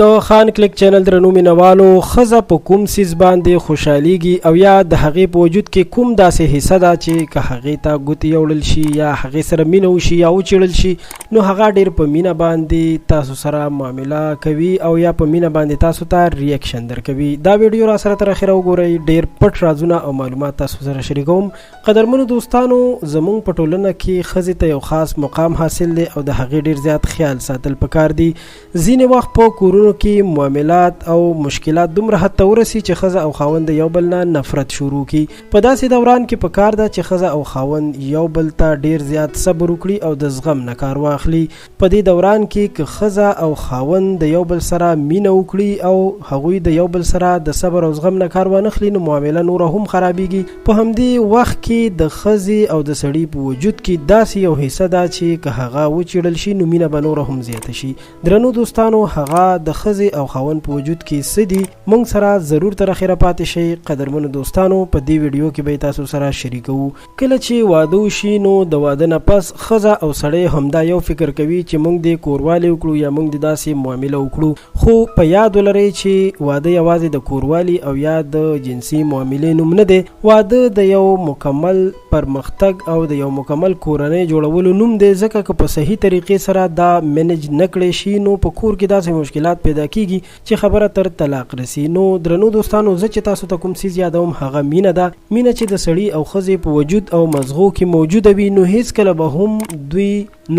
د خان کلیک چینل درنو مینوالو ښځه په کوم څیز باندې خوشحالیږي او یا د هغې په وجود کې کوم داسې حصه ده چې که هغې ته ګوتې یوړل شي یا هغې سره مینه وشي یا وچیړل شي نو هغه ډېر په مینه باندې تاسو سره معامله کوي او یا په مینه باندې تاسو ته ریاکشن درکوي. دا ویډیو را سره تر اخره وګورئ. ډېر پټ رازونه او معلومات تاسو سره شریکوم. قدرمنو دوستانو، زموږ په ټولنه کې ښځې ته یو خاص مقام حاصل دی او د هغې ډېر زیات خیال ساتل پکار دي. ځینې وخت په کورونو کې معاملات او مشکلات دومره حد ته ورسي چې ښځه او خاوند د یو بل نه نفرت شروع کړي. په داسې دوران کې پکار ده چې ښځه او خاوند یو بل ته ډیر زیات صبر وکړي او د زغم نه کار واخلي. په دې دوران کې که ښځه او خاوند د یو بل سره مینه وکړي او هغوی د یو بل سره د صبر او زغم نه کار وانخلي نو معامله نوره هم خرابېږي. په همدې وخت کې د ښځې او د سړي په وجود کې داسې یو حصه ده چې که هغه وچیړل شي نو مینه به نوره هم زیاته شي. درنو دوستانو، هغه د ښځې او خاوند په وجود کې څه دي موږ سره ضرور تر اخره پاتې شئ. قدرمنو دوستانو، په دې ویډیو کې به تاسو سره شریکوو. کله چې واده وشي نو د واده نه پس ښځه او سړی همدا یو فکر کوي چې موږ د کوروالی وکړو یا موږ د داسې معامله وکړو. خو په یاد ولرئ چې واده یوازې د کوروالی او یا د جنسي معاملې نوم نه دی. واده د یو مکمل پرمختګ او د یو مکمل کورنۍ جوړولو نوم دی، ځکه که په صحیح طریقې سره دا مینج نه کړی شي نو په کور کې داسې مشکلات پیدا کیږي چې خبره تر طلاق رسی. نو درنو دوستانو، زه چې تاسو ته کوم څیز یادوم هغه مینه ده. مینه چې د سړي او ښځې په وجود او مزغو کې موجوده وي نو هیڅ کله به هم دوی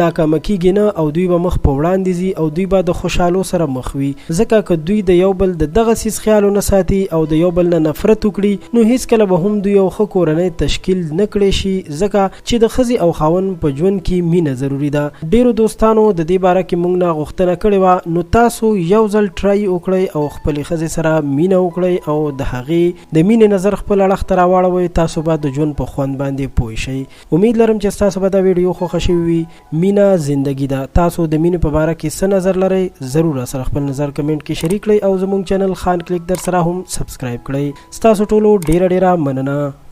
ناکامه کیږي نه او دوی به مخ په وړاندې ځي او دوی به د خوشحالو سره مخ وي. ځکه که دوی د یو بل د دغه څیز خیال ونه ساتي او د یو بل نه نفرت وکړي نو هیڅ کله به هم دوی یو ښه کورنۍ تشکیل نه کړی شي، ځکه چې د ښځې او خاوند په ژوند کې مینه ضروري ده. ډیرو دوستانو د دې باره کې موږ نه غوښتنه کړې وه، نو تاسو یو ځل ټرای وکړئ او خپلې ښځې سره مینه وکړئ او د هغې د مینې نظر خپل اړخ ته راواړوئ. تاسو به د ژوند په خوند باندې پوه شئ. امید لرم چې ستاسو به دا ویډیو خوښه شوې وي. مینه زندگی ده. تاسو د مینې په باره کې څه نظر لرئ ضرور سره خپل نظر کمنټ کې شریک کړئ او زموږ چینل خان کلیک در سره هم سبسکرایب کړئ. ستاسو ټولو ډیره مننه.